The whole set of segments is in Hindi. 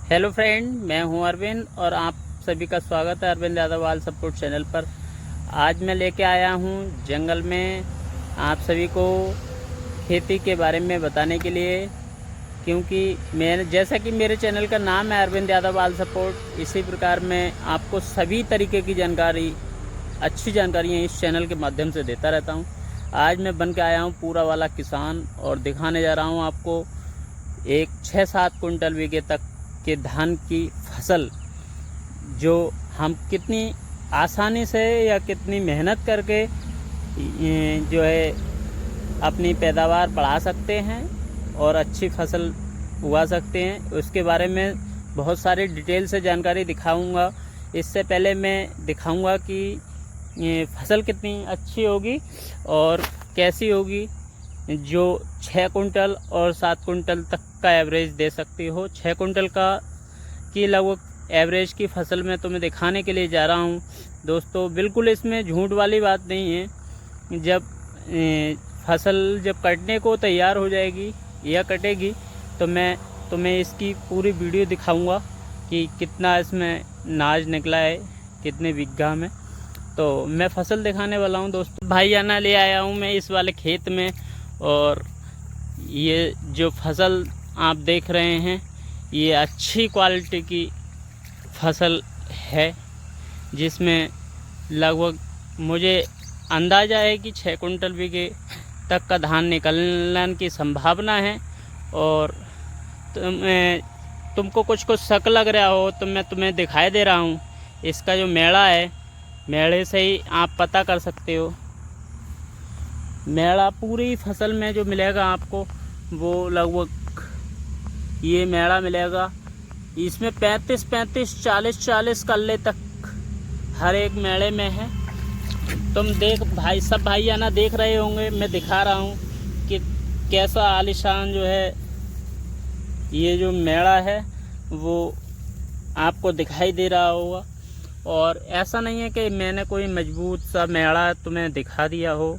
हेलो फ्रेंड, मैं हूं अरविंद और आप सभी का स्वागत है Arvind Yadav all support channel पर। आज मैं लेके आया हूं जंगल में आप सभी को खेती के बारे में बताने के लिए, क्योंकि मैं जैसा कि मेरे चैनल का नाम है अरविंद यादव ऑल सपोर्ट, इसी प्रकार मैं आपको सभी तरीके की जानकारी, अच्छी जानकारियाँ इस चैनल के माध्यम से देता रहता हूँ। आज मैं बन के आया हूँ पूरा वाला किसान और दिखाने जा रहा हूँ आपको एक 6-7 कुंटल बीघे तक के धान की फसल, जो हम कितनी आसानी से या कितनी मेहनत करके जो है अपनी पैदावार बढ़ा सकते हैं और अच्छी फसल उगा सकते हैं, उसके बारे में बहुत सारी डिटेल से जानकारी दिखाऊंगा। इससे पहले मैं दिखाऊंगा कि ये फसल कितनी अच्छी होगी और कैसी होगी, जो 6 कुंटल और 7 कुंटल तक का एवरेज दे सकती हो। 6 कुंटल की लगभग एवरेज की फसल मैं तुम्हें दिखाने के लिए जा रहा हूं दोस्तों। बिल्कुल इसमें झूठ वाली बात नहीं है। जब फसल जब कटने को तैयार हो जाएगी या कटेगी तो मैं तुम्हें इसकी पूरी वीडियो दिखाऊंगा कि कितना इसमें नाज निकला है, कितने बीघा में। तो मैं फसल दिखाने वाला हूं दोस्तों। भाईयाना ले आया हूं मैं इस वाले खेत में, और ये जो फसल आप देख रहे हैं ये अच्छी क्वालिटी की फसल है, जिसमें लगभग मुझे अंदाज़ा है कि 6 कुंटल बीघे तक का धान निकलने की संभावना है। और तुमको कुछ शक लग रहा हो तो मैं तुम्हें दिखाई दे रहा हूँ। इसका जो मेड़ा है, मेड़े से ही आप पता कर सकते हो। मेड़ा पूरी फसल में जो मिलेगा आपको वो लगभग ये मेड़ा मिलेगा। इसमें 35-35, 40-40 कल्ले तक हर एक मेड़े में है। तुम देख भाई, सब भाई आना देख रहे होंगे, मैं दिखा रहा हूँ कि कैसा आलीशान जो है ये जो मेड़ा है वो आपको दिखाई दे रहा होगा। और ऐसा नहीं है कि मैंने कोई मजबूत सा मेड़ा तुम्हें दिखा दिया हो।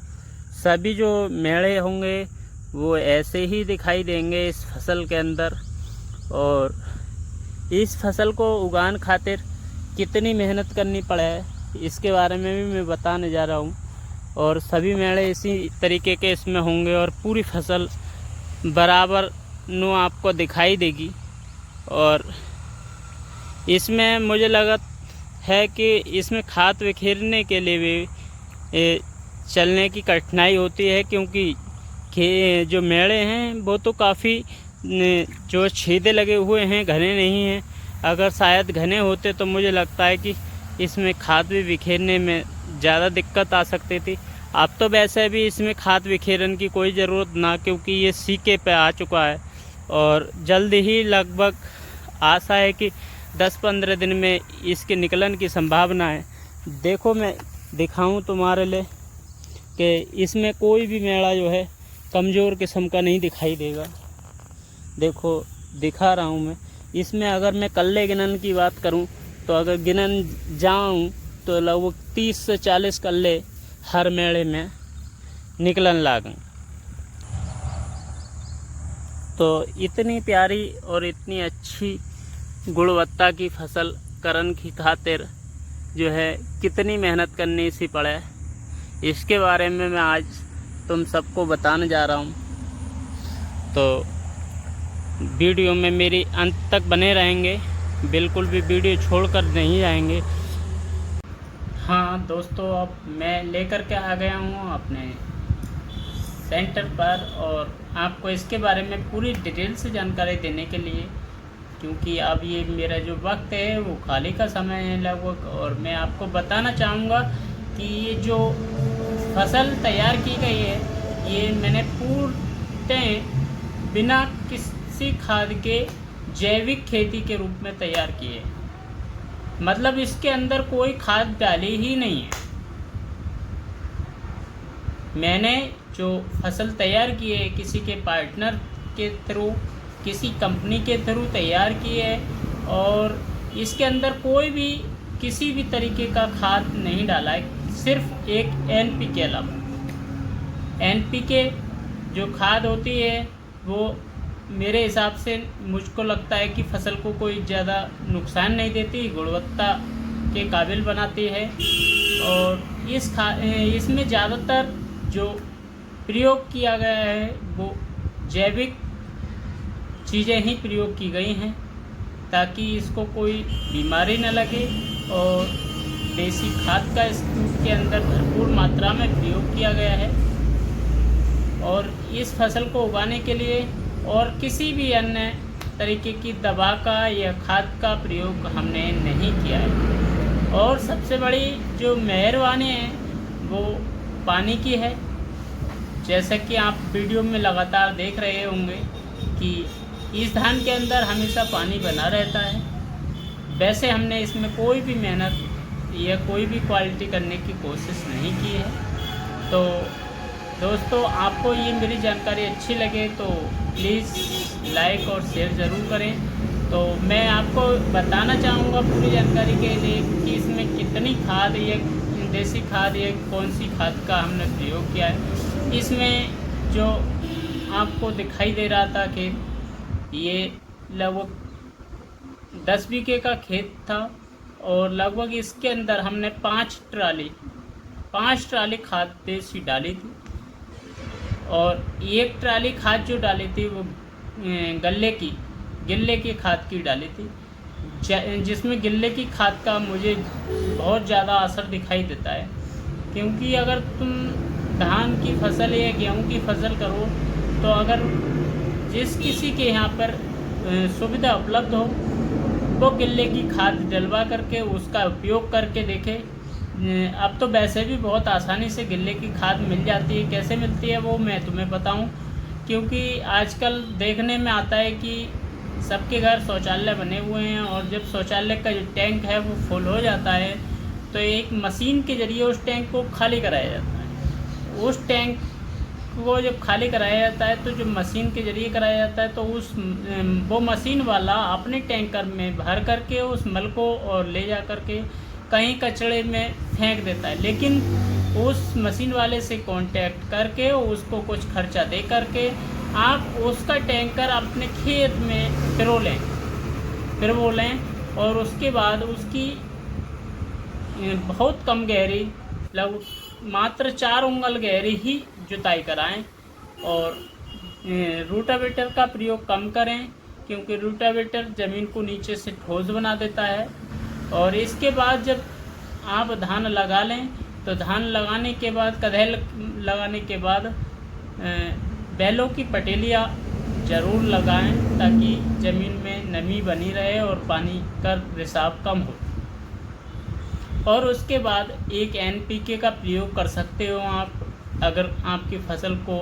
सभी जो मेड़े होंगे वो ऐसे ही दिखाई देंगे इस फसल के अंदर। और इस फसल को उगाने खातिर कितनी मेहनत करनी पड़े है इसके बारे में भी मैं बताने जा रहा हूँ। और सभी मेड़े इसी तरीके के इसमें होंगे और पूरी फसल बराबर नो आपको दिखाई देगी। और इसमें मुझे लगा है कि इसमें खाद बिखेरने के लिए भी चलने की कठिनाई होती है, क्योंकि जो मेड़े हैं वो तो काफ़ी जो छेदे लगे हुए हैं, घने नहीं हैं। अगर शायद घने होते तो मुझे लगता है कि इसमें खाद भी बिखेरने में ज़्यादा दिक्कत आ सकती थी। अब तो वैसे भी इसमें खाद बिखेरने की कोई ज़रूरत ना, क्योंकि ये सीके पे आ चुका है और जल्द ही लगभग आशा है कि 10-15 दिन में इसके निकलन की संभावना है। देखो मैं दिखाऊं तुम्हारे लिए कि इसमें कोई भी मेड़ा जो है कमज़ोर किस्म का नहीं दिखाई देगा। देखो दिखा रहा हूँ मैं। इसमें अगर मैं कल्ले गिनन की बात करूँ तो अगर गिनन जाऊँ तो लगभग 30 से 40 कल्ले हर मेड़े में निकलन लागें। तो इतनी प्यारी और इतनी अच्छी गुणवत्ता की फसल करन की खातिर जो है कितनी मेहनत करनी सी पड़े, इसके बारे में मैं आज तुम सबको बताने जा रहा हूँ। तो वीडियो में मेरी अंत तक बने रहेंगे, बिल्कुल भी वीडियो छोड़कर नहीं जाएंगे। हाँ दोस्तों, अब मैं लेकर के आ गया हूँ अपने सेंटर पर और आपको इसके बारे में पूरी डिटेल से जानकारी देने के लिए, क्योंकि अब ये मेरा जो वक्त है वो खाली का समय है लगभग। और मैं आपको बताना चाहूँगा कि ये जो फसल तैयार की गई है ये मैंने पूर्ण बिना किसी खाद के जैविक खेती के रूप में तैयार की है। मतलब इसके अंदर कोई खाद डाली ही नहीं है। मैंने जो फसल तैयार की है किसी के पार्टनर के थ्रू, किसी कंपनी के थ्रू तैयार की है, और इसके अंदर कोई भी किसी भी तरीके का खाद नहीं डाला है, सिर्फ एक NPK अलावा। NPK जो खाद होती है वो मेरे हिसाब से मुझको लगता है कि फसल को कोई ज़्यादा नुकसान नहीं देती, गुणवत्ता के काबिल बनाती है। और इसमें ज़्यादातर जो प्रयोग किया गया है वो जैविक चीज़ें ही प्रयोग की गई हैं, ताकि इसको कोई बीमारी न लगे। और देसी खाद का इसके अंदर भरपूर मात्रा में प्रयोग किया गया है। और इस फसल को उगाने के लिए और किसी भी अन्य तरीके की दवा का या खाद का प्रयोग हमने नहीं किया है। और सबसे बड़ी जो मेहरबानी है वो पानी की है। जैसा कि आप वीडियो में लगातार देख रहे होंगे कि इस धान के अंदर हमेशा पानी बना रहता है। वैसे हमने इसमें कोई भी मेहनत या कोई भी क्वालिटी करने की कोशिश नहीं की है। तो दोस्तों, आपको ये मेरी जानकारी अच्छी लगे तो प्लीज़ लाइक और शेयर ज़रूर करें। तो मैं आपको बताना चाहूँगा पूरी जानकारी के लिए कि इसमें कितनी खाद या देसी खाद या कौन सी खाद का हमने प्रयोग किया है। इसमें जो आपको दिखाई दे रहा था कि ये लगभग 10 बीघे का खेत था और लगभग इसके अंदर हमने 5 ट्राली खाद देसी डाली थी। और 1 ट्राली खाद जो डाली थी वो गिल्ले की खाद की डाली थी, जिसमें गिल्ले की खाद का मुझे बहुत ज़्यादा असर दिखाई देता है। क्योंकि अगर तुम धान की फसल या गेहूं की फसल करो तो अगर जिस किसी के यहाँ पर सुविधा उपलब्ध हो वो गिल्ले की खाद डलवा करके उसका उपयोग करके देखे। अब तो वैसे भी बहुत आसानी से गिल्ले की खाद मिल जाती है। कैसे मिलती है वो मैं तुम्हें बताऊं, क्योंकि आजकल देखने में आता है कि सबके घर शौचालय बने हुए हैं और जब शौचालय का जो टैंक है वो फुल हो जाता है तो एक मशीन के ज़रिए उस टैंक को खाली कराया जाता है। उस टैंक को जब खाली कराया जाता है तो जो मशीन के ज़रिए कराया जाता है तो वो मशीन वाला अपने टैंकर में भर करके उस मल को और ले जा करके कहीं कचड़े में फेंक देता है। लेकिन उस मशीन वाले से कांटेक्ट करके उसको कुछ खर्चा दे करके आप उसका टैंकर अपने खेत में पिरो लें और उसके बाद उसकी बहुत कम गहरी लगभग मात्र 4 उंगल गहरी ही जुताई कराएं। और रूटावेटर का प्रयोग कम करें, क्योंकि रूटावेटर ज़मीन को नीचे से ठोस बना देता है। और इसके बाद जब आप धान लगा लें तो धान लगाने के बाद कदहल लगाने के बाद बैलों की पटेलियाँ ज़रूर लगाएं, ताकि ज़मीन में नमी बनी रहे और पानी का रिसाव कम हो। और उसके बाद एक NPK का प्रयोग कर सकते हो आप, अगर आपकी फसल को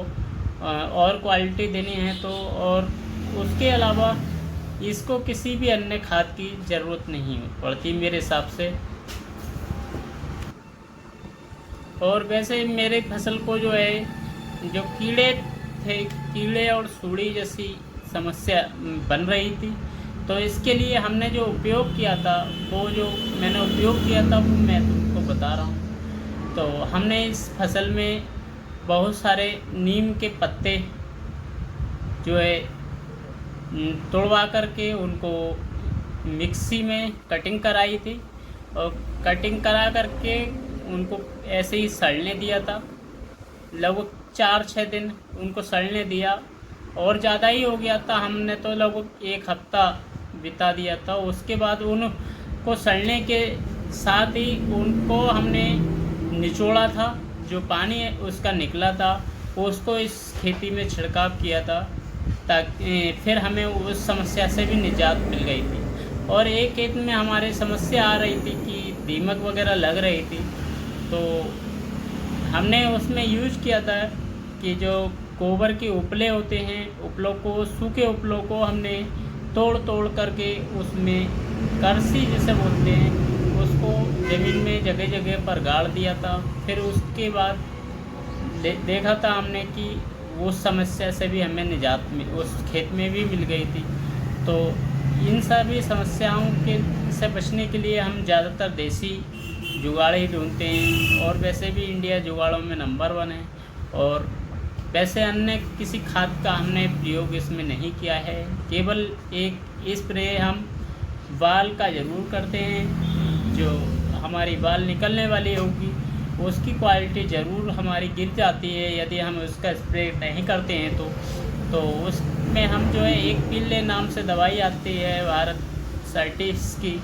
और क्वालिटी देनी है तो। और उसके अलावा इसको किसी भी अन्य खाद की ज़रूरत नहीं पड़ती मेरे हिसाब से। और वैसे मेरे फसल को जो है जो कीड़े और सूड़ी जैसी समस्या बन रही थी, तो इसके लिए हमने जो उपयोग किया था वो मैं तुमको बता रहा हूँ। तो हमने इस फसल में बहुत सारे नीम के पत्ते जो है तोड़वा करके उनको मिक्सी में कटिंग कराई थी और कटिंग करा करके उनको ऐसे ही सड़ने दिया था। लगभग 4-6 दिन उनको सड़ने दिया और ज़्यादा ही हो गया था, हमने तो लगभग 1 हफ्ता बिता दिया था। उसके बाद उनको सड़ने के साथ ही उनको हमने निचोड़ा था, जो पानी उसका निकला था उसको इस खेती में छिड़काव किया था, ताकि फिर हमें उस समस्या से भी निजात मिल गई थी। और एक खेत में हमारे समस्या आ रही थी कि दीमक वगैरह लग रही थी, तो हमने उसमें यूज किया था कि जो गोबर के उपले होते हैं, सूखे उपलों को हमने तोड़ करके उसमें करसी जिसे बोलते हैं उसको ज़मीन में जगह जगह पर गाड़ दिया था। फिर उसके बाद देखा था हमने कि उस समस्या से भी हमें निजात उस खेत में भी मिल गई थी। तो इन सभी समस्याओं से बचने के लिए हम ज़्यादातर देसी जुगाड़ ही ढूंढते हैं, और वैसे भी इंडिया जुगाड़ों में नंबर 1 है। और वैसे अन्य किसी खाद का हमने प्रयोग इसमें नहीं किया है, केवल एक स्प्रे हम बाल का ज़रूर करते हैं। जो हमारी बाल निकलने वाली होगी उसकी क्वालिटी ज़रूर हमारी गिर जाती है यदि हम उसका स्प्रे नहीं करते हैं तो उसमें हम जो है एक पीले नाम से दवाई आती है भारत सर्टिस की,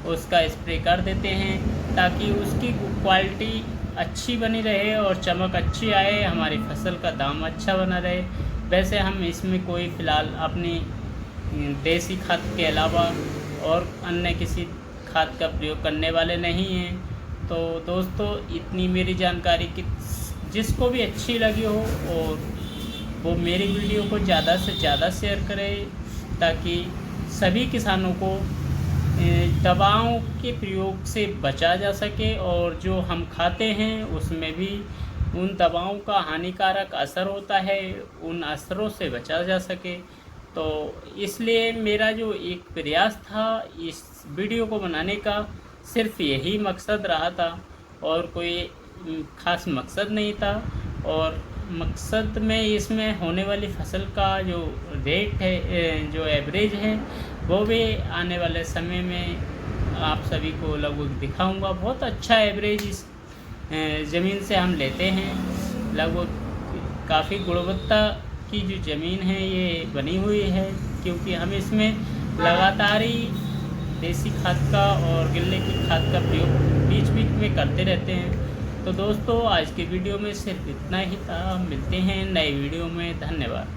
उसका स्प्रे कर देते हैं ताकि उसकी क्वालिटी अच्छी बनी रहे और चमक अच्छी आए, हमारी फसल का दाम अच्छा बना रहे। वैसे हम इसमें कोई फ़िलहाल अपनी देसी खाद के अलावा और अन्य किसी खाद का प्रयोग करने वाले नहीं हैं। तो दोस्तों इतनी मेरी जानकारी कि जिसको भी अच्छी लगी हो और वो मेरी वीडियो को ज़्यादा से ज़्यादा शेयर करे ताकि सभी किसानों को दवाओं के प्रयोग से बचा जा सके और जो हम खाते हैं उसमें भी उन दवाओं का हानिकारक असर होता है, उन असरों से बचा जा सके। तो इसलिए मेरा जो एक प्रयास था इस वीडियो को बनाने का सिर्फ यही मकसद रहा था और कोई ख़ास मकसद नहीं था। और मकसद में इसमें होने वाली फसल का जो रेट है, जो एवरेज है, वो भी आने वाले समय में आप सभी को लगभग दिखाऊंगा। बहुत अच्छा एवरेज इस ज़मीन से हम लेते हैं, लगभग काफ़ी गुणवत्ता की जो ज़मीन है ये बनी हुई है, क्योंकि हम इसमें लगातार ही देसी खाद का और गिल्ले की खाद का प्रयोग बीच बीच में करते रहते हैं। तो दोस्तों आज की वीडियो में सिर्फ इतना ही था, मिलते हैं नए वीडियो में, धन्यवाद।